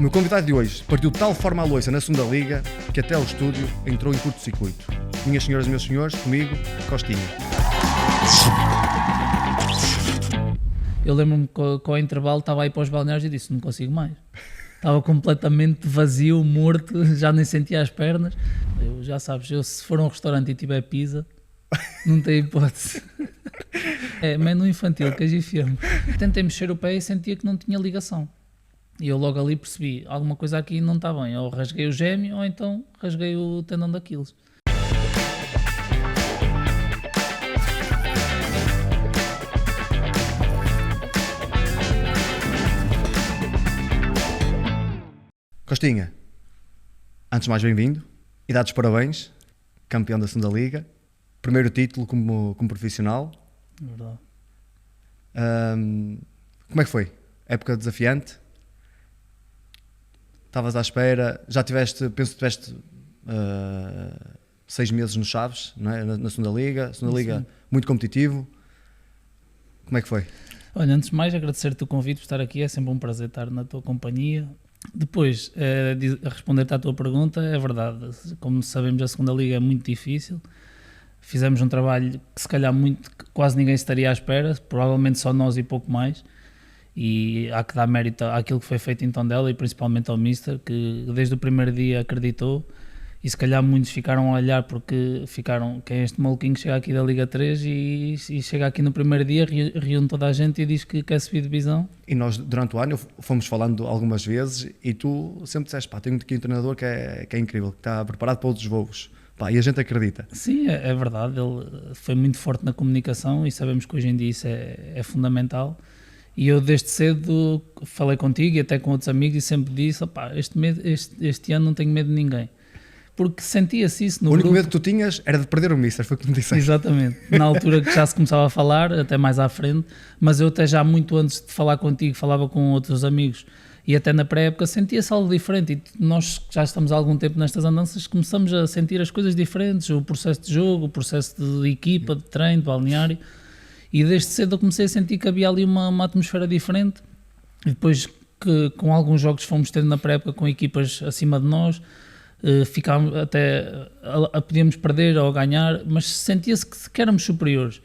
O meu convidado de hoje partiu de tal forma a loiça na segunda liga que até o estúdio entrou em curto-circuito. Minhas senhoras e meus senhores, comigo, Costinha. Eu lembro-me que ao intervalo estava aí para os balneários e disse, não consigo mais. Estava completamente vazio, morto, já nem sentia as pernas. Eu, já sabes, se for a um restaurante e tiver pizza, não tem hipótese. É menu infantil, queijo e firme. Tentei mexer o pé e sentia que não tinha ligação. E eu logo ali percebi, alguma coisa aqui não está bem. Ou rasguei o gêmeo ou então rasguei o tendão daqueles. Costinha, antes de mais bem-vindo e dá-te os parabéns, campeão da segunda liga, primeiro título como profissional. Verdade. Como é que foi? Época desafiante? Estavas à espera, já tiveste, penso que tiveste 6 meses no Chaves, não é? na segunda liga, liga muito competitivo. Como é que foi? Olha, antes de mais agradecer-te o convite por estar aqui, é sempre um prazer estar na tua companhia. Depois, a responder-te à tua pergunta, é verdade, como sabemos a segunda liga é muito difícil, fizemos um trabalho que se calhar quase ninguém estaria à espera, provavelmente só nós e pouco mais, e há que dar mérito àquilo que foi feito em Tondela e principalmente ao Mister, que desde o primeiro dia acreditou, e se calhar muitos ficaram a olhar porque quem é este maluquinho que chega aqui da Liga 3 e chega aqui no primeiro dia, reúne toda a gente e diz que quer subir divisão. E nós durante o ano fomos falando algumas vezes e tu sempre disseste, pá, tenho aqui um treinador que é incrível, que está preparado para outros voos. Pá, e a gente acredita. Sim, é verdade, ele foi muito forte na comunicação e sabemos que hoje em dia isso é fundamental. E eu desde cedo falei contigo e até com outros amigos e sempre disse, opá, este ano não tenho medo de ninguém. Porque sentia-se isso no grupo. O único medo que tu tinhas era de perder o Mister, foi o que me disseste. Exatamente, na altura que já se começava a falar, até mais à frente, mas eu até já muito antes de falar contigo, falava com outros amigos e até na pré-época sentia-se algo diferente e nós que já estamos há algum tempo nestas andanças começamos a sentir as coisas diferentes, o processo de jogo, o processo de equipa, de treino, de balneário, e desde cedo eu comecei a sentir que havia ali uma atmosfera diferente e depois que com alguns jogos fomos tendo na pré-época com equipas acima de nós, ficámos até podíamos perder ou ganhar, mas sentia-se que éramos superiores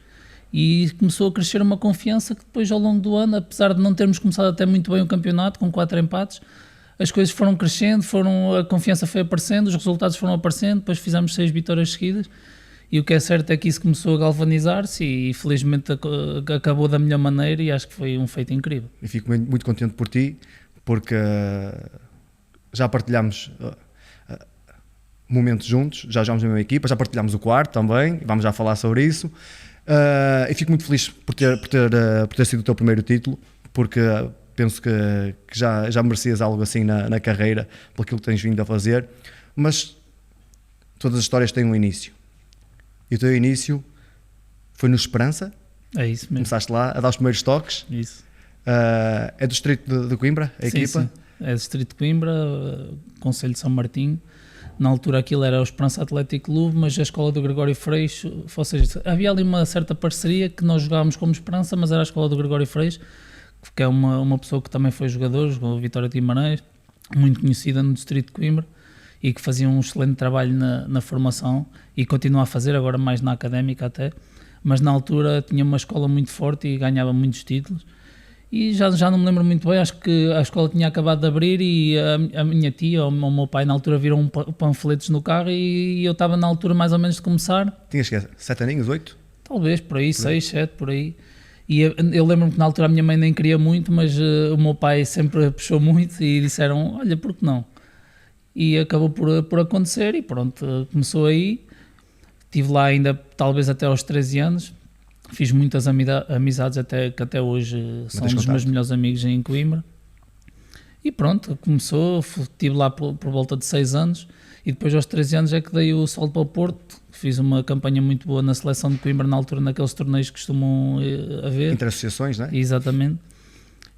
e começou a crescer uma confiança que depois ao longo do ano, apesar de não termos começado até muito bem o campeonato com 4 empates, as coisas foram crescendo, a confiança foi aparecendo, os resultados foram aparecendo, depois fizemos 6 vitórias seguidas e o que é certo é que isso começou a galvanizar-se e felizmente acabou da melhor maneira e acho que foi um feito incrível. E fico muito contente por ti, porque já partilhámos momentos juntos, já jogámos na mesma equipa, já partilhámos o quarto também, vamos já falar sobre isso, e fico muito feliz por ter sido o teu primeiro título, porque penso que já merecias algo assim na carreira, por aquilo que tens vindo a fazer, mas todas as histórias têm um início, e o teu início foi no Esperança, é isso mesmo. Começaste lá a dar os primeiros toques, isso. É do distrito de Coimbra, a sim, equipa? Sim. É do distrito de Coimbra, Concelho de São Martinho. Na altura aquilo era o Esperança Atlético Clube, mas a escola do Gregório Freixo, ou seja, havia ali uma certa parceria que nós jogávamos como Esperança, mas era a escola do Gregório Freixo, que é uma pessoa que também foi jogador, jogou Vitória de Guimarães, muito conhecida no distrito de Coimbra, e que fazia um excelente trabalho na formação, e continua a fazer, agora mais na académica até, mas na altura tinha uma escola muito forte e ganhava muitos títulos. E já não me lembro muito bem, acho que a escola tinha acabado de abrir e a minha tia ou o meu pai na altura viram panfletos no carro e eu estava na altura mais ou menos de começar. Tinhas que 7 aninhos, 8? Talvez, por aí, 6, 7, por aí. E eu lembro-me que na altura a minha mãe nem queria muito, mas o meu pai sempre puxou muito e disseram, olha, por que não? E acabou por acontecer e pronto, começou aí. Estive lá ainda talvez até aos 13 anos. Fiz muitas amizades que até hoje são dos meus melhores amigos em Coimbra. E pronto, começou, estive lá por volta de 6 anos e depois aos 13 anos é que dei o salto para o Porto. Fiz uma campanha muito boa na seleção de Coimbra na altura, naqueles torneios que costumam haver. Entre associações, não é? Exatamente.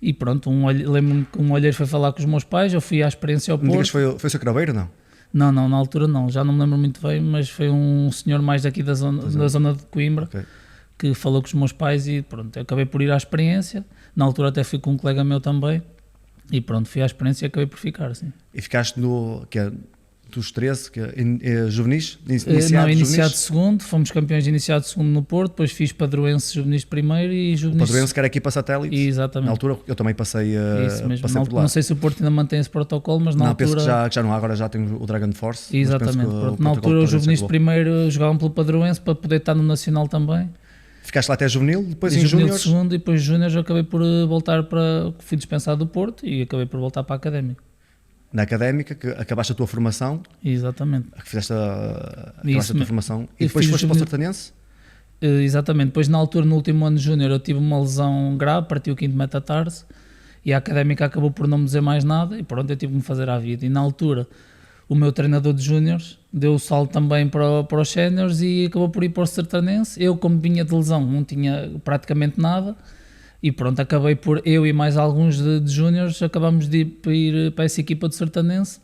E pronto, lembro-me que um olheiro foi falar com os meus pais, eu fui à experiência ao Porto. Digas foi o seu craveiro, não? Não, na altura não, já não me lembro muito bem, mas foi um senhor mais daqui da zona de Coimbra. Okay. Que falou com os meus pais e pronto, acabei por ir à experiência. Na altura até fui com um colega meu também E pronto, fui à experiência e acabei por ficar, assim. E ficaste dos 13, juvenis? Não, iniciado de segundo, fomos campeões de iniciado de segundo no Porto, depois fiz padroense juvenis de primeiro e juvenis... O padroense que era a equipa satélite. Exatamente. Na altura eu também passei, Isso mesmo. por lá. Não sei se o Porto ainda mantém esse protocolo, mas na altura... Penso que já não há, agora já tem o Dragon Force. Exatamente. Na altura os juvenis de primeiro jogavam pelo padroense para poder estar no Nacional também. Ficaste lá até juvenil, depois em juvenil júniores? de segundo e depois júniores acabei por voltar para... Fui dispensado do Porto e acabei por voltar para a Académica. Na Académica, que acabaste a tua formação. Exatamente. Que fizeste acabaste a tua formação. E depois foste para o Sertanense? Exatamente. Depois na altura, no último ano de júnior, eu tive uma lesão grave, parti o quinto metatarso e a Académica acabou por não me dizer mais nada e pronto, eu tive que me fazer à vida. E na altura, o meu treinador de júniores deu o salto também para os séniores e acabou por ir para o Sertanense. Eu, como vinha de lesão, não tinha praticamente nada. E pronto, acabei por, eu e mais alguns de júniores, acabamos de ir para essa equipa do Sertanense,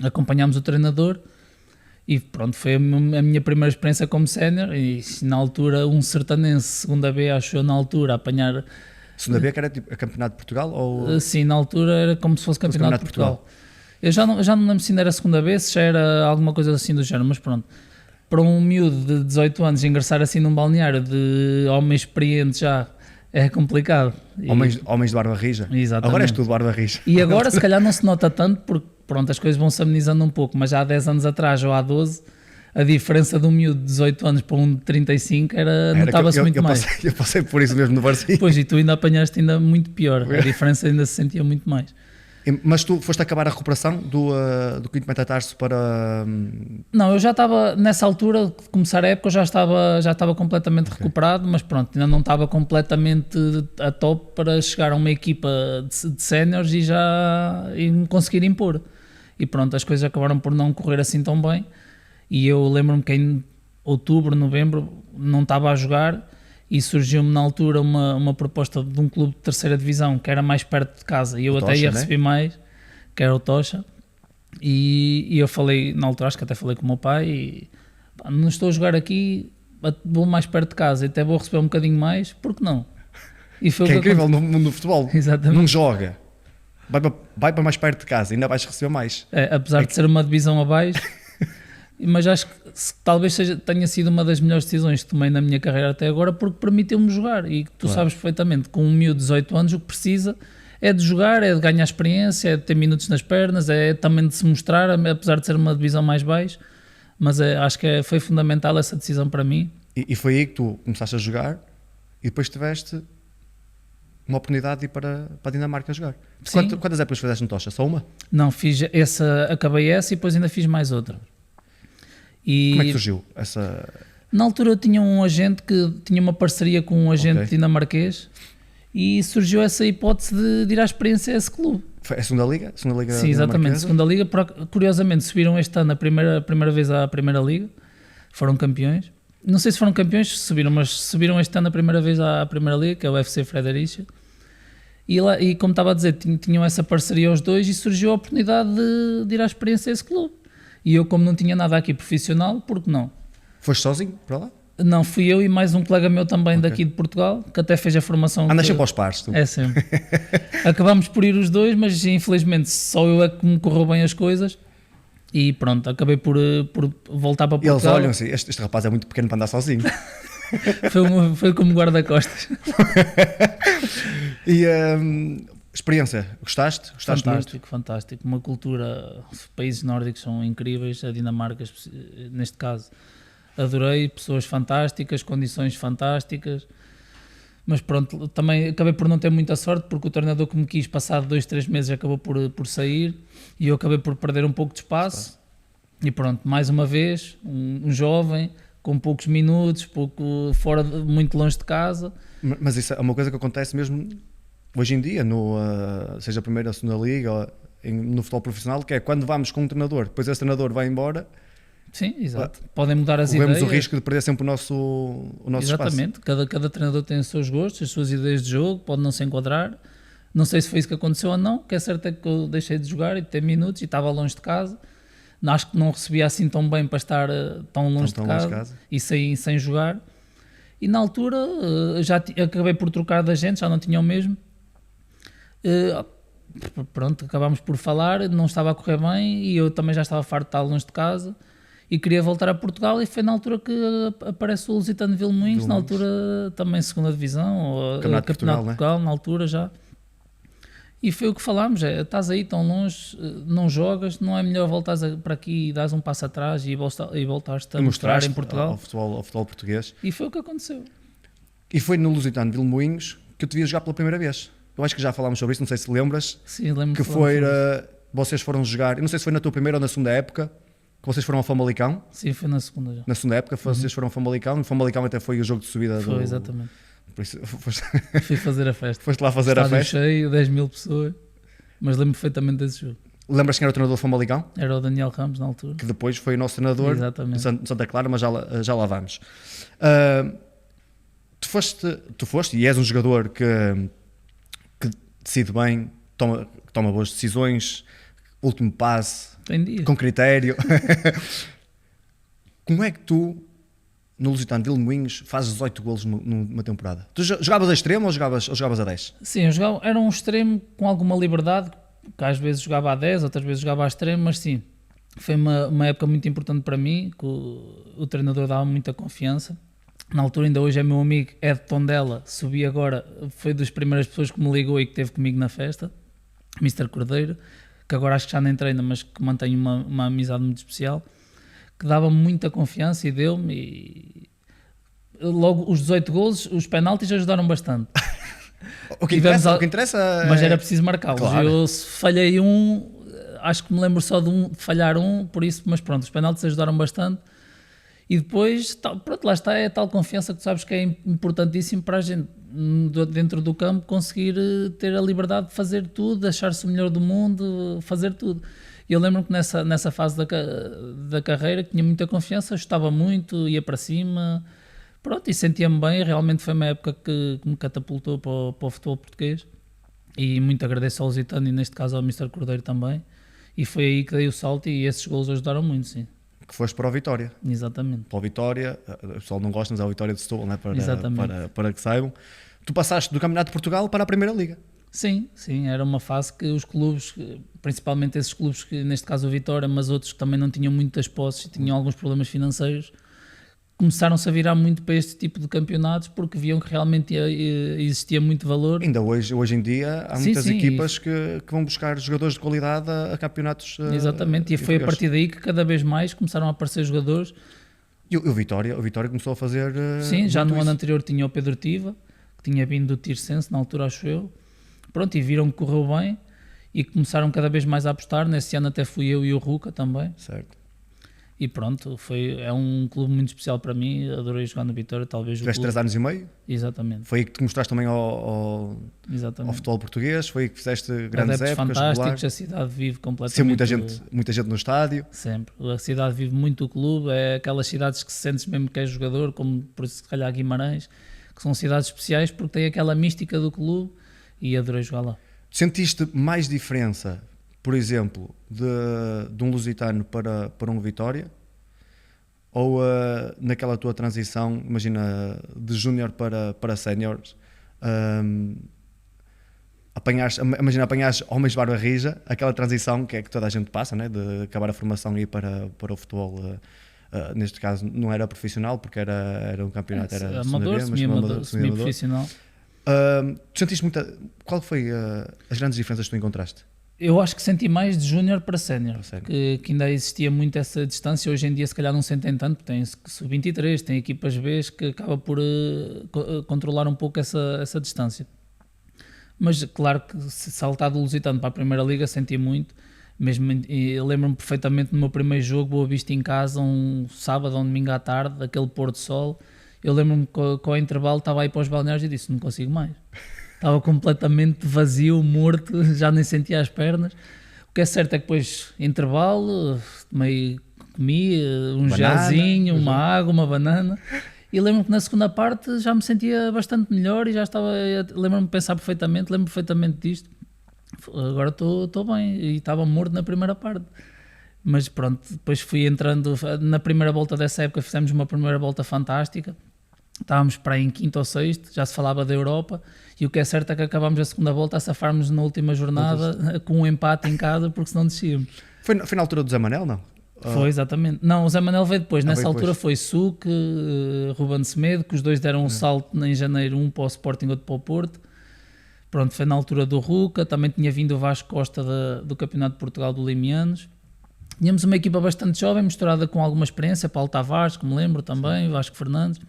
acompanhámos o treinador e pronto, foi a minha primeira experiência como sénior e na altura um Sertanense, segunda B, acho eu na altura, apanhar... Segunda B que era tipo a Campeonato de Portugal? Ou... Sim, na altura era como se fosse Campeonato de Portugal. Eu já não me lembro se ainda era segunda B, se já era alguma coisa assim do género, mas pronto. Para um miúdo de 18 anos ingressar assim num balneário de homem experiente já... É complicado. Homens de barba rija. Exatamente. Agora és tu de barba rija. E agora se calhar não se nota tanto porque pronto, as coisas vão-se amenizando um pouco, mas já há 10 anos atrás ou há 12, a diferença de um miúdo de 18 anos para um de 35 notava-se muito mais. Eu passei por isso mesmo no Barcinho. Pois, e tu ainda apanhaste ainda muito pior, a diferença ainda se sentia muito mais. Mas tu foste acabar a recuperação do quinto metatarso para... Não, eu já estava, nessa altura de começar a época, eu já estava completamente recuperado, mas pronto, ainda não estava completamente a top para chegar a uma equipa de séniores e me conseguir impor. E pronto, as coisas acabaram por não correr assim tão bem. E eu lembro-me que em outubro, novembro, não estava a jogar e surgiu-me na altura uma proposta de um clube de terceira divisão que era mais perto de casa e eu até ia receber mais, que era o Tocha, e eu falei, na altura acho que até falei com o meu pai e pá, não estou a jogar aqui, vou mais perto de casa e até vou receber um bocadinho mais, porque não? E foi que é incrível no mundo do futebol. Exatamente. Não joga, vai para mais perto de casa, ainda vais receber mais. Apesar de ser uma divisão abaixo, mas acho que talvez tenha sido uma das melhores decisões que tomei na minha carreira até agora, porque permitiu-me jogar e tu sabes perfeitamente, com um miúdo de 18 anos o que precisa é de jogar, é de ganhar experiência, é de ter minutos nas pernas, é também de se mostrar, apesar de ser uma divisão mais baixa, mas acho que foi fundamental essa decisão para mim. E foi aí que tu começaste a jogar e depois tiveste uma oportunidade de ir para a Dinamarca a jogar. Quantas épocas fizeste no Tocha? Só uma? Não, acabei essa e depois ainda fiz mais outra. E como é que surgiu essa... Na altura eu tinha um agente que tinha uma parceria com um agente dinamarquês e surgiu essa hipótese de ir à experiência a esse clube. Foi a segunda liga? Sim, exatamente, segunda liga. Curiosamente subiram este ano a primeira vez à primeira liga, foram campeões. Não sei se foram campeões, mas subiram este ano a primeira vez à primeira liga, que é o FC Fredericia. E como estava a dizer, tinham essa parceria os dois e surgiu a oportunidade de ir à experiência a esse clube. E eu, como não tinha nada aqui profissional, por que não? Foste sozinho para lá? Não, fui eu e mais um colega meu também daqui de Portugal, que até fez a formação. Andas sempre aos pares, tu? É sempre. Acabámos por ir os dois, mas infelizmente só eu é que me correu bem as coisas. E pronto, acabei por voltar para Portugal. E eles olham assim, este rapaz é muito pequeno para andar sozinho. Foi como guarda-costas. E experiência, gostaste? Fantástico. Uma cultura, os países nórdicos são incríveis, a Dinamarca neste caso adorei, pessoas fantásticas, condições fantásticas, mas pronto, também acabei por não ter muita sorte porque o treinador que me quis passado 2-3 meses acabou por sair e eu acabei por perder um pouco de espaço e pronto, mais uma vez, um jovem com poucos minutos, muito longe de casa. Mas isso é uma coisa que acontece mesmo hoje em dia, seja a primeira ou a segunda liga, ou no futebol profissional, que é quando vamos com um treinador, depois esse treinador vai embora. Sim, exato. Podem mudar as ideias. Corremos o risco de perder sempre o nosso Exatamente. espaço. Cada treinador tem os seus gostos, as suas ideias de jogo, pode não se enquadrar. Não sei se foi isso que aconteceu ou não, o que é certo é que eu deixei de jogar e de ter minutos e estava longe de casa. Acho que não recebia assim tão bem para estar tão longe de casa e sem jogar. E na altura já acabei por trocar de agente, já não tinha o mesmo. pronto, acabámos por falar, não estava a correr bem e eu também já estava farto de estar longe de casa e queria voltar a Portugal, e foi na altura que aparece o Lusitano de Vilmoinhos, na altura também segunda divisão, ou Campeonato de Portugal, na altura já. E foi o que falámos, estás aí tão longe, não jogas, não é melhor voltares para aqui e dares um passo atrás e voltares-te a mostrar em Portugal? Ao futebol português. E foi o que aconteceu. E foi no Lusitano de Vilmoinhos que eu te vi jogar pela primeira vez. Eu acho que já falámos sobre isso, não sei se lembras. Sim, lembro que vocês foram jogar, eu não sei se foi na tua primeira ou na segunda época, que vocês foram ao Famalicão. Sim, foi na segunda já. Na segunda época, vocês foram ao Famalicão. O Famalicão até foi o jogo de subida Foi, exatamente. Por isso, Fui fazer a festa. Foste lá fazer a Estádio festa. cheio, 10 mil pessoas. Mas lembro perfeitamente desse jogo. Lembras quem era o treinador do Famalicão? Era o Daniel Ramos na altura. Que depois foi o nosso treinador Exatamente. de Santa Clara, mas já lá vamos. Tu foste e és um jogador que decide bem, toma boas decisões, último passe, Tem dias. com critério. Como é que tu, no Lusitano de Vilmoinhos, fazes 18 golos numa temporada? Tu jogavas a extremo ou jogavas a 10? Sim, eu jogava, era um extremo com alguma liberdade, que às vezes jogava a 10, outras vezes jogava a extremo, mas sim, foi uma época muito importante para mim, que o treinador dava muita confiança. Na altura, ainda hoje é meu amigo Ed Tondela, subi agora, foi das primeiras pessoas que me ligou e que esteve comigo na festa, Mr. Cordeiro, que agora acho que já nem treina, mas que mantém uma amizade muito especial, que dava-me muita confiança e deu-me, e logo os 18 golos, os penaltis ajudaram bastante. O que interessa é... Mas era preciso marcá-los. Claro. Eu falhei acho que me lembro só de falhar por isso, mas pronto, os penaltis ajudaram bastante. E depois, pronto, lá está, é a tal confiança que tu sabes que é importantíssimo para a gente, dentro do campo, conseguir ter a liberdade de fazer tudo, de achar-se o melhor do mundo, fazer tudo. E eu lembro-me que nessa fase da carreira tinha muita confiança, estava muito, ia para cima, pronto, e sentia-me bem. Realmente foi uma época que me catapultou para o futebol português, e muito agradeço ao Lusitano e neste caso ao Mr. Cordeiro também, e foi aí que dei o salto, e esses golos ajudaram muito, sim. Que foste para o Vitória. Exatamente. Para o Vitória, o pessoal não gosta, mas é o Vitória de Setúbal, né? para que saibam. Tu passaste do Campeonato de Portugal para a Primeira Liga. Sim, era uma fase que os clubes, principalmente esses clubes, que neste caso o Vitória, mas outros que também não tinham muitas posses e tinham alguns problemas financeiros, começaram-se a virar muito para este tipo de campeonatos, porque viam que realmente existia muito valor. Ainda hoje em dia há muitas equipas que vão buscar jogadores de qualidade a campeonatos. Exatamente, e foi a partir daí que cada vez mais começaram a aparecer jogadores. E o Vitória começou a fazer. Sim, já no ano anterior tinha o Pedro Tiva, que tinha vindo do Tirsense, na altura acho eu. Pronto, e viram que correu bem e começaram cada vez mais a apostar. Nesse ano até fui eu e o Ruca também. Certo. E pronto, é um clube muito especial para mim, adorei jogar no Vitória, talvez. Tiveste 3 anos e meio? Exatamente. Foi aí que te mostraste também ao futebol português, foi aí que fizeste grandes Adeptos épocas. fantásticos, a cidade vive completamente. Sempre muita gente no estádio. Sempre, a cidade vive muito o clube, é aquelas cidades que sentes mesmo que és jogador, como por isso se calhar Guimarães, que são cidades especiais porque têm aquela mística do clube, e adorei jogar lá. Sentiste mais diferença, por exemplo, de um Lusitano para um Vitória? Ou naquela tua transição, imagina, de júnior para séniores, apanhares homens de barba rija, aquela transição que é que toda a gente passa, né? De acabar a formação e ir para o futebol, neste caso não era profissional, porque era um campeonato, era amador, semi-profissional. Sentiste qual foi as grandes diferenças que tu encontraste? Eu acho que senti mais de júnior para sénior, que ainda existia muito essa distância. Hoje em dia se calhar não sentem tanto, tem sub-23, tem equipas B que acaba por controlar um pouco essa distância. Mas claro que se saltar do Lusitano para a Primeira Liga senti muito. Mesmo, eu lembro-me perfeitamente do meu primeiro jogo, Boa Vista em casa, um sábado ou um domingo à tarde, aquele pôr do sol. Eu lembro-me que com o intervalo estava aí para os balneários e disse, não consigo mais. Estava completamente vazio, morto, já nem sentia as pernas. O que é certo é que depois, intervalo, meio comi um gelzinho, uma água, uma banana. E lembro-me que na segunda parte já me sentia bastante melhor e já estava, lembro-me de pensar perfeitamente, lembro-me perfeitamente disto. Agora estou bem, e estava morto na primeira parte. Mas pronto, depois fui entrando, na primeira volta dessa época fizemos uma primeira volta fantástica. estávamos para aí em quinto ou sexto, já se falava da Europa, e o que é certo é que acabámos a segunda volta a safarmos na última jornada com um empate em casa, porque senão descíamos. Foi na altura do Zé Manel, não? Foi, exatamente. Não, o Zé Manel veio depois. Nessa veio altura depois. foi Suc, Ruben Semedo, que os dois deram um salto em janeiro, um para o Sporting, outro para o Porto. Pronto, foi na altura do Ruca, também tinha vindo o Vasco Costa do Campeonato de Portugal do Limianos. Tínhamos uma equipa bastante jovem, misturada com alguma experiência, Paulo Tavares, que me lembro também, Vasco Fernandes.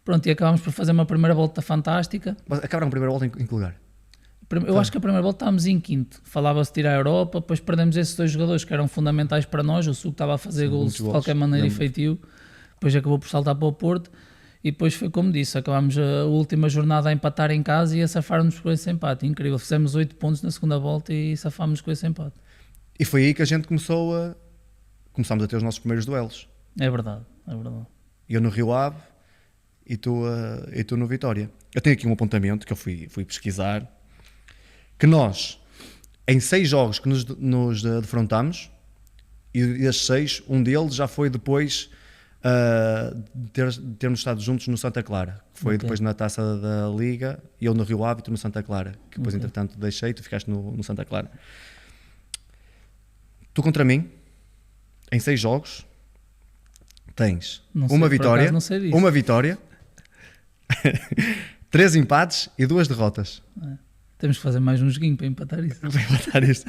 Pronto, e acabámos por fazer uma primeira volta fantástica. Mas acabaram a primeira volta em que lugar? Eu acho que a primeira volta estávamos em quinto. Falava-se de ir à Europa, depois perdemos esses dois jogadores que eram fundamentais para nós. O Suco estava a fazer golos de qualquer maneira e feitio. Depois acabou por saltar para o Porto. E depois foi como disse, acabámos a última jornada a empatar em casa e a safar-nos com esse empate. Incrível, fizemos 8 pontos na segunda volta e safámos com esse empate. E foi aí que a gente começámos a ter os nossos primeiros duelos. É verdade, é verdade. Eu no Rio Ave e tu no Vitória. Eu tenho aqui um apontamento que eu fui pesquisar, que nós, em 6 jogos que nos defrontámos, e desses 6, um deles já foi depois de termos estado juntos no Santa Clara, que foi depois na Taça da Liga, e eu no Rio Ave e tu no Santa Clara, que depois entretanto deixei, tu ficaste no Santa Clara. Tu contra mim, em 6 jogos, tens uma vitória, 3 empates e 2 derrotas. Temos que fazer mais um joguinho para empatar isso.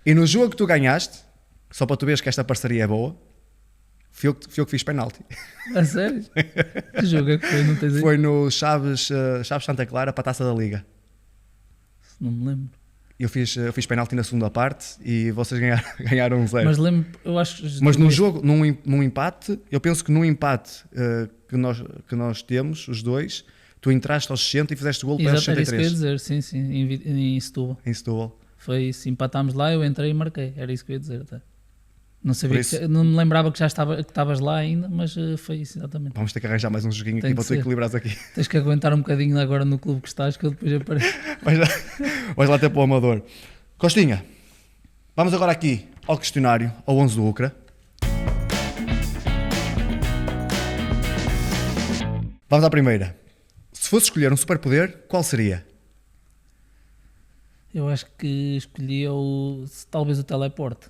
E no jogo que tu ganhaste, só para tu veres que esta parceria é boa, fui eu que fiz penalti. A sério? Que jogo é que foi? Não tens aí? Foi no Chaves Santa Clara para a Taça da Liga. Não me lembro. Eu fiz penalti na segunda parte e vocês ganharam 0. Mas lembro, eu acho Mas num jogo, num empate, eu penso que num empate que nós temos, os dois, tu entraste aos 60 e fizeste o gol para os 63. Era isso que eu ia dizer, sim, em Setúbal. Em Setúbal. Foi isso, empatámos lá, eu entrei e marquei, era isso que eu ia dizer até. Não sabia, isso, não me lembrava que estavas lá ainda, mas foi isso exatamente. Vamos ter que arranjar mais um joguinho aqui para tu equilibrares aqui. Tens que aguentar um bocadinho agora no clube que estás, que eu depois apareço. Vais lá até para o Amador. Costinha, vamos agora aqui ao questionário, ao 11 do UCRA. Vamos à primeira. Se fosse escolher um superpoder, qual seria? Eu acho que escolhia talvez o teleporte.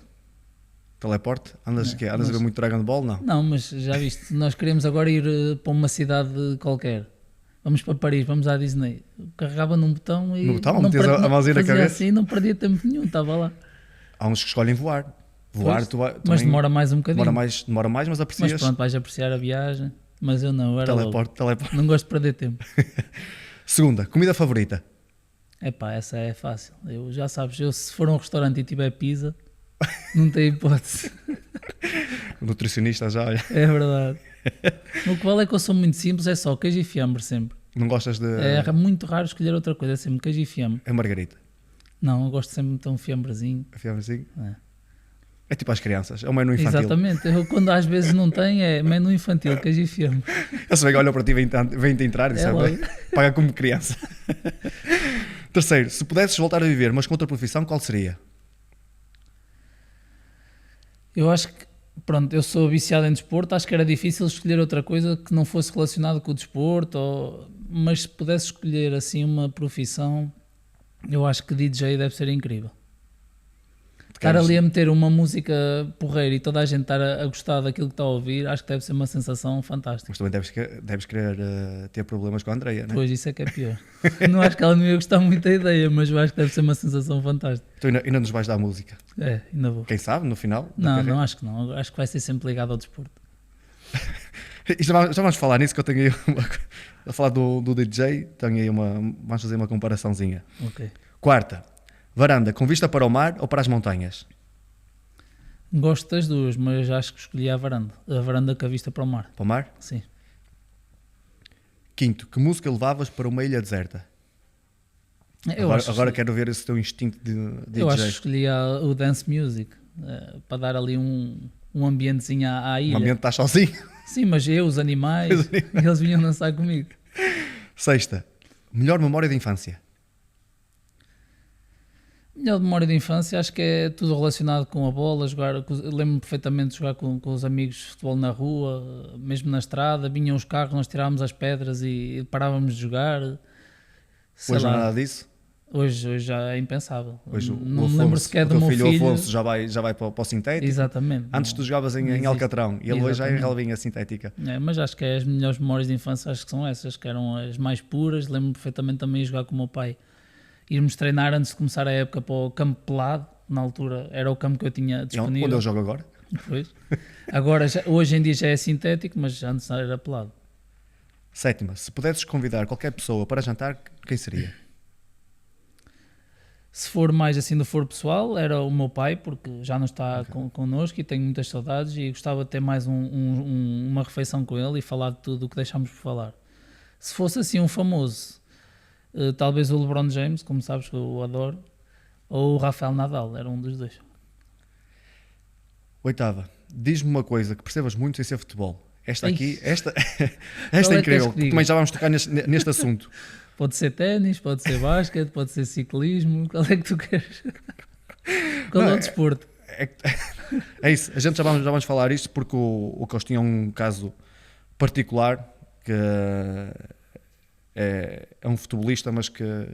Teleporte? Andas a ver muito Dragon Ball? Não. Não, mas já viste, nós queremos agora ir para uma cidade qualquer. Vamos para Paris, vamos à Disney. Carregava num botão e... No botão? Metias a mãozinha na cabeça? Assim, não perdia tempo nenhum, estava lá. Há uns que escolhem voar. Voar, mas demora mais um bocadinho. Demora mais, mas aprecias. Mas pronto, vais apreciar a viagem. Mas eu não, eu era teleporte. Não gosto de perder tempo. Segunda, comida favorita? Epá, essa é fácil. Eu, já sabes, se for a um restaurante e tiver pizza, não tem hipótese. O nutricionista já, olha. É verdade. O que vale é que eu sou muito simples, é só queijo e fiambre sempre. Não gostas de... É muito raro escolher outra coisa, é sempre queijo e fiambre. É margarita? Não, eu gosto sempre de um fiambrezinho. Fiambrezinho? É tipo às crianças, é um menu infantil. Exatamente, eu, quando às vezes não tem, é menu infantil, queijo e fiambre. Eu sei que olha para ti, vem-te entrar e sabe, paga como criança. Terceiro, se pudesses voltar a viver, mas com outra profissão, qual seria? Eu acho que, pronto, eu sou viciado em desporto, acho que era difícil escolher outra coisa que não fosse relacionada com o desporto, mas se pudesse escolher assim uma profissão, eu acho que DJ deve ser incrível. Estar ali a meter uma música porreira e toda a gente estar a gostar daquilo que está a ouvir, acho que deve ser uma sensação fantástica. Mas também deves querer ter problemas com a Andreia, não é? Pois, isso é que é pior. Não acho que ela não ia gostar muito da ideia, mas eu acho que deve ser uma sensação fantástica. Tu ainda nos vais dar música? É, ainda vou. Quem sabe, no final? Não, acho que não. Acho que vai ser sempre ligado ao desporto. Já vamos falar nisso, que eu tenho aí a falar do DJ, tenho aí vamos fazer uma comparaçãozinha. Ok. Quarta, varanda com vista para o mar ou para as montanhas? Gosto das duas, mas acho que escolhi a varanda com a vista para o mar. Para o mar? Sim. Quinto, que música levavas para uma ilha deserta? Agora quero ver esse teu instinto de DJ. Eu acho que escolhi o dance music, para dar ali um ambientezinho à ilha. Um ambiente estás sozinho? Sim, mas os animais, eles vinham dançar comigo. Sexta, melhor memória de infância? Melhor memória de infância, acho que é tudo relacionado com a bola, lembro-me perfeitamente de jogar com os amigos de futebol na rua, mesmo na estrada, vinham os carros, nós tirávamos as pedras e parávamos de jogar. Sei Hoje não há lá, nada disso. hoje já é impensável. Hoje Não me lembro sequer o do teu meu filho, filho. o Afonso, já vai para o sintético. Exatamente. Antes tu jogavas não em existe. Alcatrão e ele hoje já é em Exatamente. relvinha sintética. Mas acho que é as melhores memórias de infância, acho que são essas, que eram as mais puras. Lembro-me perfeitamente também de jogar com o meu pai. Irmos treinar antes de começar a época para o campo pelado, na altura era o campo que eu tinha disponível. Onde eu jogo agora? Pois. Agora, hoje em dia já é sintético, mas antes era pelado. Sétima, se pudesses convidar qualquer pessoa para jantar, quem seria? Se for mais assim do foro pessoal, era o meu pai, porque já não está connosco e tenho muitas saudades e gostava de ter mais uma refeição com ele e falar de tudo o que deixámos por falar. Se fosse assim um famoso, talvez o LeBron James, como sabes que eu adoro, ou o Rafael Nadal, era um dos dois. Oitava, diz-me uma coisa que percebas muito sem ser futebol. Esta aqui, esta Qual é é que incrível, és que porque diga? também já vamos tocar neste assunto. Pode ser ténis, pode ser basquete, pode ser ciclismo, qual é que tu queres? Qual Não, é o desporto? É isso, a gente já vamos falar isto porque o Costinha é um caso particular que é um futebolista, mas que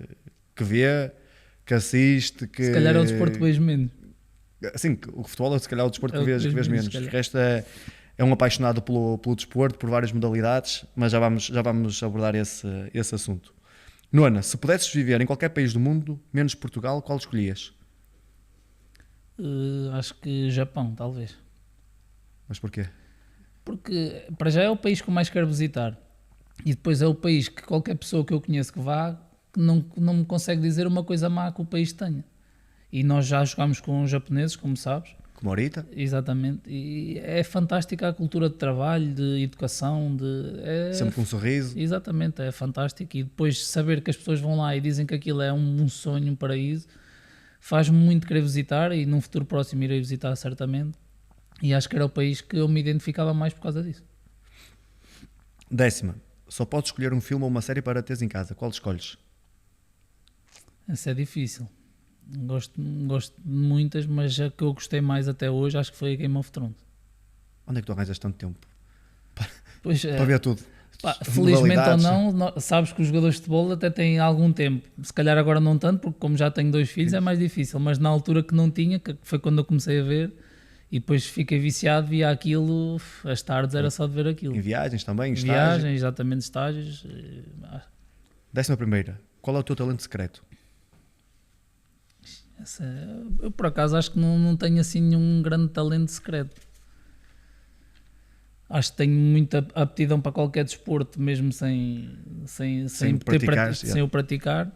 vê, que assiste, que... Se calhar é o desporto que vejo menos. Sim, o futebol é se calhar o desporto É que o que vês vejo menos. menos, se O calhar. resto é um apaixonado pelo desporto, por várias modalidades, mas já vamos abordar esse assunto. Nona, se pudesses viver em qualquer país do mundo, menos Portugal, qual escolhias? Acho que Japão, talvez. Mas porquê? Porque para já é o país que eu mais quero visitar. E depois é o país que qualquer pessoa que eu conheço que vá, que não me consegue dizer uma coisa má que o país tenha. E nós já jogámos com os japoneses, como sabes. Como Morita? Exatamente. E é fantástica a cultura de trabalho, de educação, Sempre com um sorriso. Exatamente, é fantástico. E depois saber que as pessoas vão lá e dizem que aquilo é um sonho, um paraíso, faz-me muito querer visitar e num futuro próximo irei visitar certamente. E acho que era o país que eu me identificava mais por causa disso. Décima, só podes escolher um filme ou uma série para teres em casa. Qual escolhes? Essa é difícil. Gosto de muitas, mas a que eu gostei mais até hoje acho que foi a Game of Thrones. Onde é que tu arranjas tanto tempo? Pois, Para ver tudo. pá, As felizmente ou modalidades. não, sabes que os jogadores de futebol até têm algum tempo. Se calhar agora não tanto, porque como já tenho 2 filhos é mais difícil, mas na altura que não tinha, que foi quando eu comecei a ver, e depois fiquei viciado, via aquilo, as tardes era só de ver aquilo. Em viagens também, em estágio. Viagens, exatamente, estágios. 11ª, qual é o teu talento secreto? Eu por acaso acho que não tenho assim nenhum grande talento secreto. Acho que tenho muita aptidão para qualquer desporto, mesmo sem o praticar.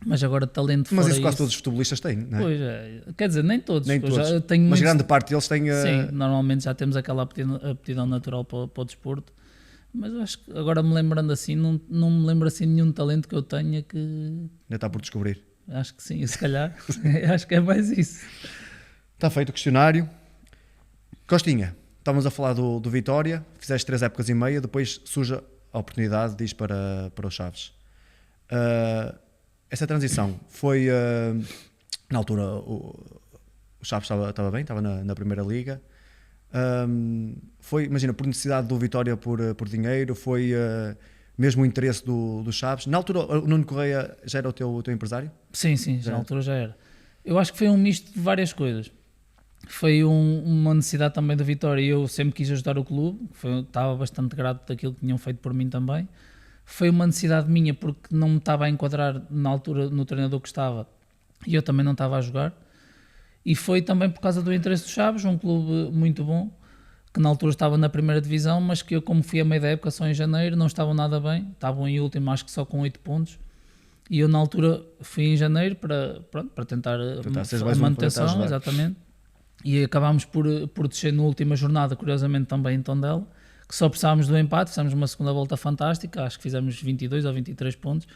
Mas agora talento Mas fora isso quase todos os futebolistas têm, não é? Pois quer dizer, nem todos. Nem Eu todos. já tenho Mas muitos- grande parte deles têm... Sim, normalmente já temos aquela aptidão natural para o desporto. Mas acho que agora me lembrando assim, não me lembro assim de nenhum talento que eu tenha que... Ainda está por descobrir. Acho que sim, se calhar. Acho que é mais isso. Está feito o questionário. Costinha, estávamos a falar do Vitória, fizeste 3 épocas e meia, depois surge a oportunidade de ir para o Chaves. Essa transição foi, na altura, o Chaves estava bem, estava na Primeira Liga. Foi, imagina, por necessidade do Vitória por dinheiro, foi mesmo o interesse do Chaves. Na altura, o Nuno Correia já era o teu empresário? Sim, já na altura já era. Eu acho que foi um misto de várias coisas. Foi uma necessidade também da Vitória e eu sempre quis ajudar o clube, estava bastante grato daquilo que tinham feito por mim também. Foi uma necessidade minha porque não me estava a enquadrar na altura no treinador que estava e eu também não estava a jogar. E foi também por causa do interesse do Chaves, um clube muito bom, que na altura estava na primeira divisão, mas que eu, como fui a meio da época, só em janeiro, não estavam nada bem, estavam em último, acho que só com 8 pontos. E eu na altura fui em janeiro para tentar a manutenção, exatamente. E acabámos por descer na última jornada, curiosamente também em Tondela, que só precisávamos do empate, fizemos uma segunda volta fantástica, acho que fizemos 22 ou 23 pontos.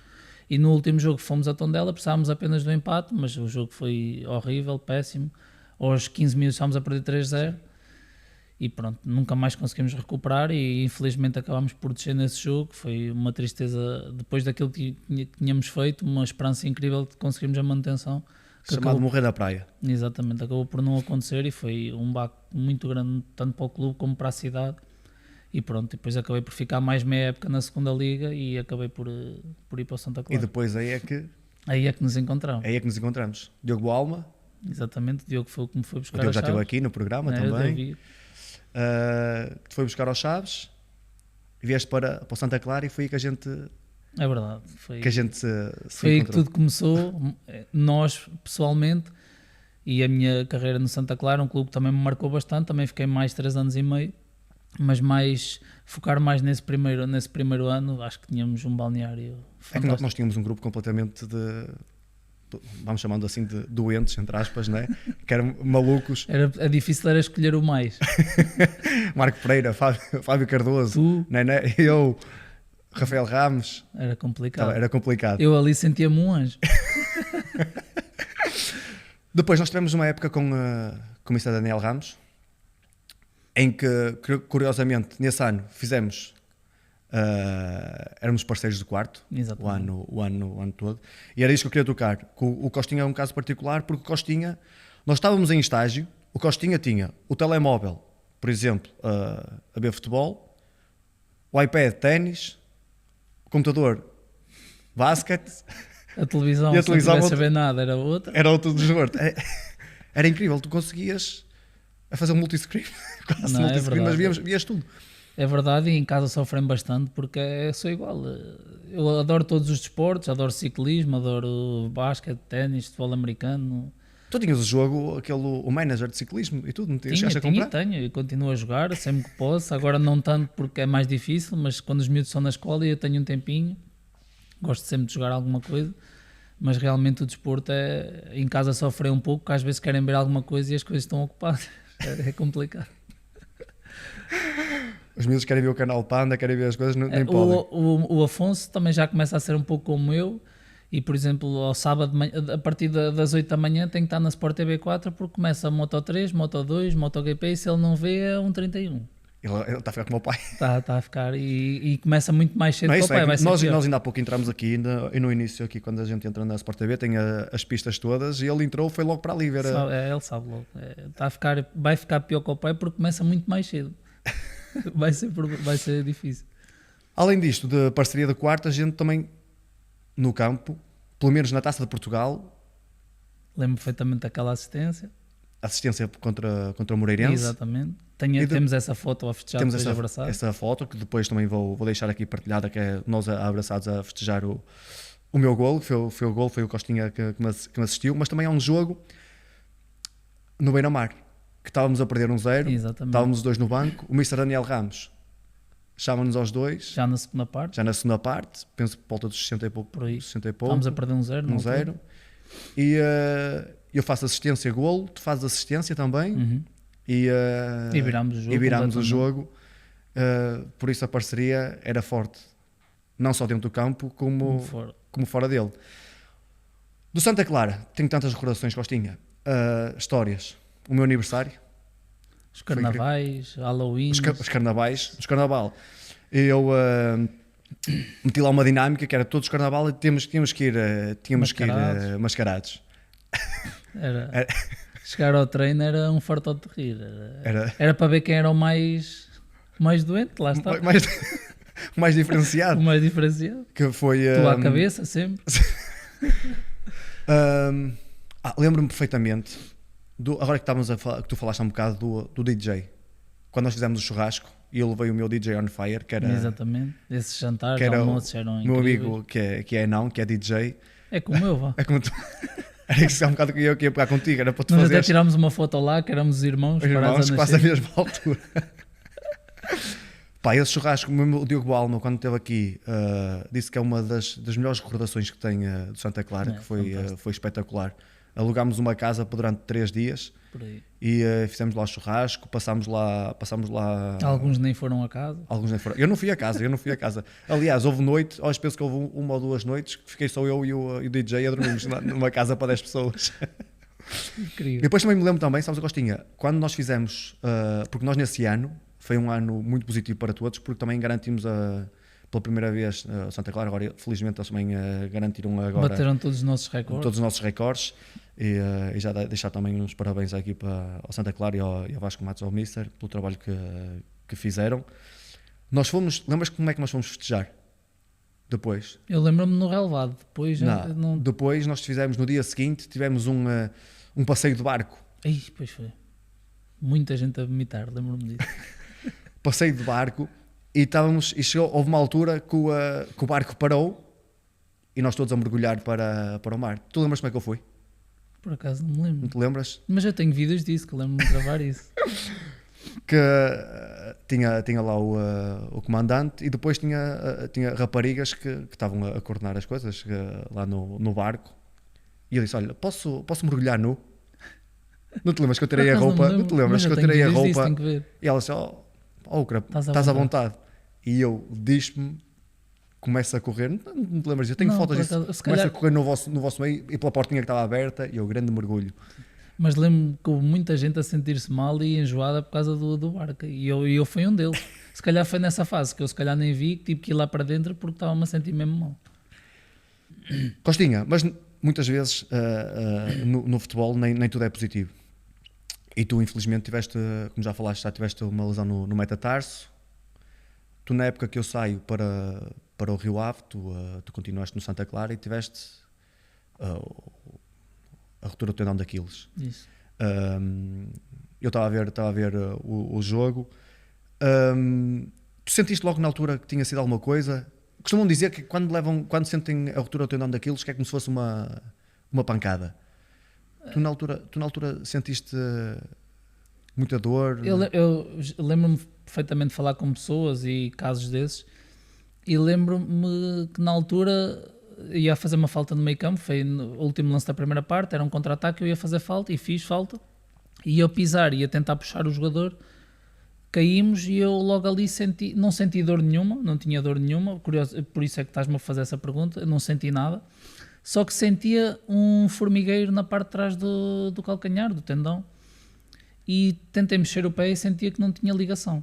E no último jogo fomos a Tondela, precisávamos apenas do empate, mas o jogo foi horrível, péssimo. Aos 15 minutos estávamos a perder 3-0 e pronto, nunca mais conseguimos recuperar e infelizmente acabámos por descer nesse jogo. Foi uma tristeza depois daquilo que tínhamos feito, uma esperança incrível de conseguirmos a manutenção. chamado Morrer na Praia. Exatamente, acabou por não acontecer e foi um baque muito grande, tanto para o clube como para a cidade. E pronto, depois acabei por ficar mais meia época na segunda liga e acabei por ir para o Santa Clara. E depois aí é que nos encontramos. Aí é que nos encontramos. Diogo Alma. Exatamente, o Diogo foi o que me foi buscar. O Diogo já esteve aqui no programa também. Te foi buscar aos Chaves e vieste para o Santa Clara e foi aí que a gente. É verdade. Que a gente se foi aí que encontrou. tudo começou. Nós, pessoalmente, e a minha carreira no Santa Clara, um clube que também me marcou bastante. Também fiquei mais 3 anos e meio. Mas focar mais nesse primeiro ano, acho que tínhamos um balneário fantástico. É que nós tínhamos um grupo completamente vamos chamando assim de doentes, entre aspas, né? Que eram malucos. Era difícil era escolher o mais. Marco Pereira, Fábio Cardoso, Tu, né? Eu, Rafael Ramos. Era complicado. Era complicado. Eu ali sentia-me um anjo. Depois nós tivemos uma época com o Mr. Daniel Ramos, em que, curiosamente, nesse ano fizemos, éramos parceiros do quarto, o ano todo, e era isso que eu queria tocar. O Costinha é um caso particular, porque o Costinha, nós estávamos em estágio, o Costinha tinha o telemóvel, por exemplo, a ver futebol, o iPad, ténis, o computador, basquete, a televisão, e a televisão, se não saber nada, era outra. Era outro desporto. Era incrível, tu conseguias a fazer um multiscreen, quase multiscreen, mas vias tudo. É verdade, e em casa sofrem bastante porque sou igual. Eu adoro todos os desportos, adoro ciclismo, adoro basquete, ténis, futebol americano. Tu tinhas o jogo, o manager de ciclismo e tudo, não tinhas a comprar? Tenho, e continuo a jogar sempre que posso. Agora não tanto porque é mais difícil, mas quando os miúdos estão na escola e eu tenho um tempinho, gosto sempre de jogar alguma coisa. Mas realmente o desporto em casa sofre um pouco, porque às vezes querem ver alguma coisa e as coisas estão ocupadas. É complicado. Os miúdos querem ver o canal Panda, querem ver as coisas, nem podem. O Afonso também já começa a ser um pouco como eu, e por exemplo, ao sábado, a partir das 8 da manhã, tem que estar na Sport TV 4 porque começa a Moto 3, Moto 2, MotoGP, e se ele não vê é 1.31. Ele está a ficar como o pai. Está a ficar e começa muito mais cedo que o pai. Nós ainda há pouco entramos aqui, e no início aqui, quando a gente entra na Sport TV, tem as pistas todas, e ele entrou, foi logo para ali ver. Ele sabe logo. Vai ficar pior que o pai porque começa muito mais cedo. vai ser difícil. Além disto, de parceria de quarto, a gente também, no campo, pelo menos na Taça de Portugal... Lembro perfeitamente daquela assistência contra o Moreirense. Exatamente. Temos essa foto a festejar, temos essa foto que depois também vou deixar aqui partilhada, que é nós abraçados a festejar o meu golo, foi o Costinha que me assistiu, mas também há um jogo no Beira-Mar, que estávamos a perder 1-0, estávamos os dois no banco, o Mr. Daniel Ramos chama-nos aos dois. Já na segunda parte, penso por volta dos 60 e pouco. Por aí. 60 e pouco. Estávamos a perder 1-0. E eu faço assistência, golo, tu fazes assistência também. Uhum. E virámos o jogo. Por isso a parceria era forte, não só dentro do campo como fora dele. Do Santa Clara tenho tantas recordações, Costinha, histórias, o meu aniversário, os carnavais, Halloween, os carnaval, eu meti lá uma dinâmica que era todos os carnaval e tínhamos que ir mascarados. Era chegar ao treino era um farto de rir. Era para ver quem era o mais doente, lá está. Mais diferenciado. O mais diferenciado. Que foi... Tu à cabeça, sempre. Lembro-me perfeitamente, agora que estávamos a falar, que tu falaste há um bocado do DJ. Quando nós fizemos o churrasco, e eu levei o meu DJ on Fire, que era... Exatamente. Esses jantares, que era almoços eram incríveis. Meu amigo, que é DJ. É como eu, vá. É como tu... Era isso há um bocado que eu ia pegar contigo, era para tu Nós fazeres... até tirámos uma foto lá, que éramos os irmãos quase a mesma altura. Pá, esse churrasco, o Diogo Alma, quando esteve aqui, disse que é uma das melhores recordações que tem do Santa Clara, que foi espetacular. Alugámos uma casa durante 3 dias e fizemos lá o churrasco, passámos lá... Alguns nem foram a casa. Eu não fui a casa. Aliás, houve noite, penso que houve 1 ou 2 noites que fiquei só eu e o DJ a dormirmos numa casa para 10 pessoas. Incrível. E depois também me lembro também, sabes, Agostinha, quando nós fizemos, porque nós nesse ano, foi um ano muito positivo para todos, porque também garantimos pela primeira vez o Santa Clara. Agora, felizmente, eles também garantiram agora Bateram todos os nossos recordes. todos os nossos recordes. E já deixar também uns parabéns à equipa, ao Santa Clara e ao Vasco Matos, ao Mister, pelo trabalho que fizeram. Nós fomos, lembras como é que nós fomos festejar? Depois? Eu lembro-me no relevado, depois já não... Depois nós fizemos, no dia seguinte, tivemos um passeio de barco. Ih, pois foi. Muita gente a vomitar, lembro-me disso. Passeio de barco e houve uma altura que o barco parou e nós todos a mergulhar para o mar. Tu lembras como é que eu fui? Por acaso não me lembro. Não te lembras? Mas eu tenho vídeos disso, que lembro-me de gravar isso. Que tinha lá o comandante e depois tinha raparigas que estavam a coordenar as coisas lá no barco. E eu disse: olha, posso mergulhar nu? Não te lembras que eu tirei a roupa? Não te lembras que eu tirei a roupa? E ela disse: estás à vontade. E eu disse-me, começa a correr, não te lembras? Eu tenho fotos disso. Começa a correr no vosso meio e pela portinha que estava aberta e eu, grande mergulho. Mas lembro-me que houve muita gente a sentir-se mal e enjoada por causa do barco. E eu fui um deles. Se calhar foi nessa fase que eu se calhar nem vi, que tive que ir lá para dentro porque estava-me a sentir mesmo mal. Costinha, mas muitas vezes no futebol nem tudo é positivo. E tu, infelizmente, tiveste, como já falaste, tiveste uma lesão no metatarso. Tu, na época que eu saio para o Rio Ave, tu continuaste no Santa Clara e tiveste a ruptura do tendão de Aquiles. Isso. Eu estava a ver o jogo. Tu sentiste logo na altura que tinha sido alguma coisa? Costumam dizer que quando sentem a ruptura do tendão de Aquiles, que é como se fosse uma pancada. Tu na altura sentiste muita dor? Eu lembro-me perfeitamente de falar com pessoas e casos desses, e lembro-me que na altura ia fazer uma falta no meio campo, foi no último lance da primeira parte, era um contra-ataque, eu ia fazer falta e fiz falta, e eu pisar, ia tentar puxar o jogador, caímos e eu logo ali não senti dor nenhuma, não tinha dor nenhuma, curioso, por isso é que estás-me a fazer essa pergunta, não senti nada. Só que sentia um formigueiro na parte de trás do calcanhar, do tendão, e tentei mexer o pé e sentia que não tinha ligação.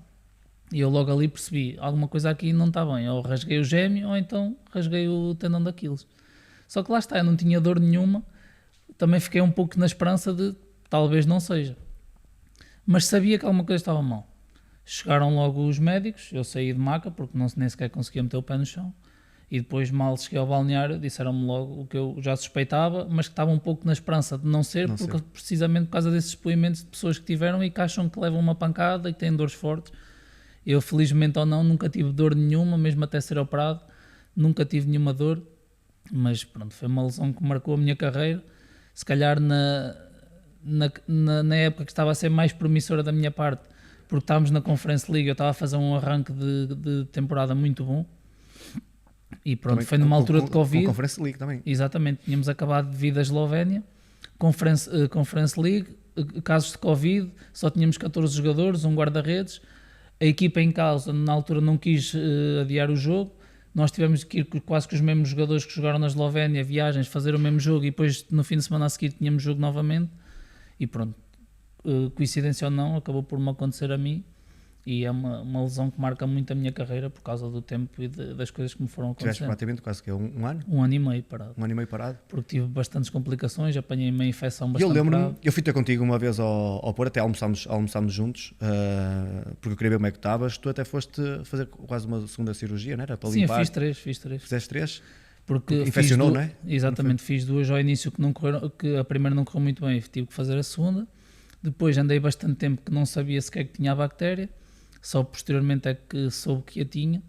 E eu logo ali percebi, alguma coisa aqui não está bem, ou rasguei o gêmeo ou então rasguei o tendão de Aquiles. Só que lá está, eu não tinha dor nenhuma, também fiquei um pouco na esperança de talvez não seja. Mas sabia que alguma coisa estava mal. Chegaram logo os médicos, eu saí de maca porque nem sequer conseguia meter o pé no chão. E depois, mal cheguei ao balneário, disseram-me logo o que eu já suspeitava, mas que estava um pouco na esperança de não ser, precisamente por causa desses depoimentos de pessoas que tiveram e que acham que levam uma pancada e que têm dores fortes. Eu, felizmente ou não, nunca tive dor nenhuma, mesmo até ser operado, nunca tive nenhuma dor, mas pronto, foi uma lesão que marcou a minha carreira. Se calhar na época que estava a ser mais promissora da minha parte, porque estávamos na Conference League, eu estava a fazer um arranque de temporada muito bom. E pronto, também, foi numa altura de Covid. Com Conference League também. Exatamente, tínhamos acabado de vir da Eslovénia, Conference League, casos de Covid, só tínhamos 14 jogadores, um guarda-redes, a equipa em causa na altura não quis adiar o jogo, nós tivemos que ir quase com os mesmos jogadores que jogaram na Eslovénia, viagens, fazer o mesmo jogo e depois no fim de semana a seguir tínhamos jogo novamente e pronto, coincidência ou não, acabou por me acontecer a mim. E é uma lesão que marca muito a minha carreira por causa do tempo e das coisas que me foram acontecendo. Tiveste praticamente quase que um ano? Um ano e meio parado. Um ano e meio parado? Porque tive bastantes complicações, apanhei uma infecção bastante grave. Eu grave. lembro-me, eu fui ter contigo uma vez ao Porto, até almoçámos juntos, porque eu queria ver como é que estavas. Tu até foste fazer quase uma segunda cirurgia, não era? Para Sim, limpar. eu fiz três. Fizeste 3? Porque infeccionou, não é? Exatamente, fiz 2 ao início que a primeira não correu muito bem, tive que fazer a segunda. Depois andei bastante tempo que não sabia sequer que tinha a bactéria. Só posteriormente é que soube que a tinha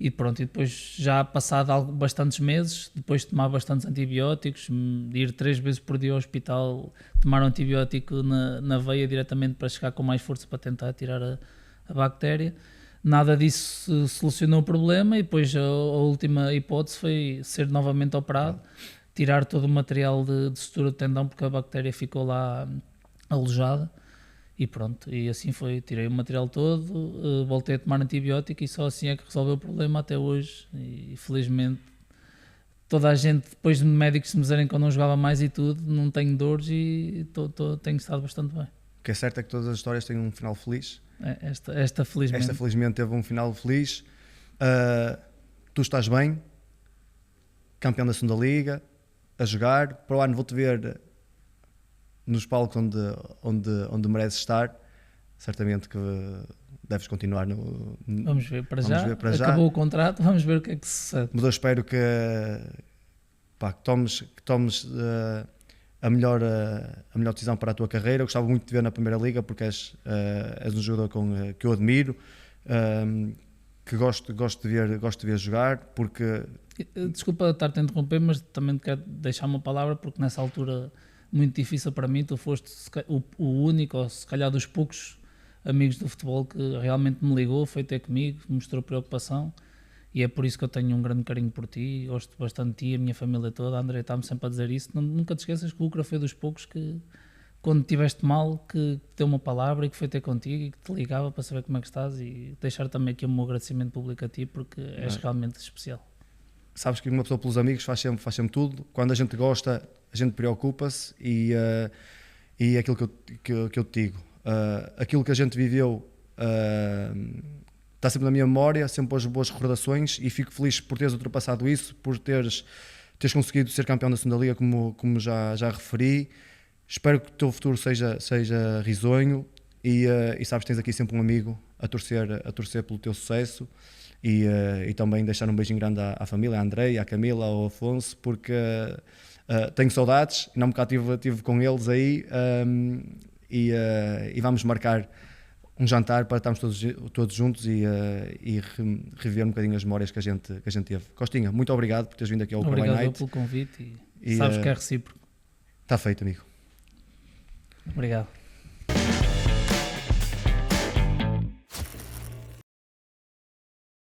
e pronto, e depois já passado bastantes meses, depois de tomar bastantes antibióticos, de ir 3 vezes por dia ao hospital, tomar um antibiótico na veia diretamente para chegar com mais força para tentar tirar a bactéria, nada disso solucionou o problema e depois a última hipótese foi ser novamente operado, tirar todo o material de sutura do tendão porque a bactéria ficou lá alojada. E pronto, e assim foi, tirei o material todo, voltei a tomar antibiótico e só assim é que resolveu o problema até hoje e felizmente toda a gente, depois de médicos me dizerem que eu não jogava mais e tudo, não tenho dores e tenho estado bastante bem. O que é certo é que todas as histórias têm um final feliz. Esta felizmente. Esta felizmente teve um final feliz. tu estás bem, campeão da segunda liga, a jogar, para o ano vou-te ver nos palcos onde mereces estar, certamente que deves continuar no... Vamos ver para vamos já, ver para já. Acabou o contrato, vamos ver o que é que se sucede. Mas eu espero que tomes a melhor decisão para a tua carreira. Eu gostava muito de ver na Primeira Liga, porque és um jogador que eu admiro, que gosto de ver jogar, porque... Desculpa estar-te a interromper, mas também quero deixar uma palavra, porque nessa altura muito difícil para mim, tu foste o único, ou se calhar dos poucos amigos do futebol que realmente me ligou, foi ter comigo, mostrou preocupação, e é por isso que eu tenho um grande carinho por ti, gosto bastante de ti, a minha família toda. A André está-me sempre a dizer isso. Nunca te esqueças que o Ucra foi dos poucos que, quando estiveste mal, que te deu uma palavra e que foi ter contigo e que te ligava para saber como é que estás, e deixar também aqui o meu agradecimento público a ti, porque és realmente especial. Sabes que uma pessoa pelos amigos faz sempre tudo. Quando a gente gosta, a gente preocupa-se, e é aquilo que eu te digo. Aquilo que a gente viveu está sempre na minha memória, sempre boas recordações, e fico feliz por teres ultrapassado isso, por teres conseguido ser campeão da segunda liga, como já referi. Espero que o teu futuro seja risonho, e sabes que tens aqui sempre um amigo a torcer pelo teu sucesso. E também deixar um beijinho grande à família, à André, à Camila, ao Afonso, porque tenho saudades, e não me cá estive com eles aí, e vamos marcar um jantar para estarmos todos juntos e reviver um bocadinho as memórias que a gente teve. Costinha, muito obrigado por teres vindo aqui ao Ucra by Night. Obrigado pelo convite, e sabes que é recíproco. Está feito, amigo. Obrigado.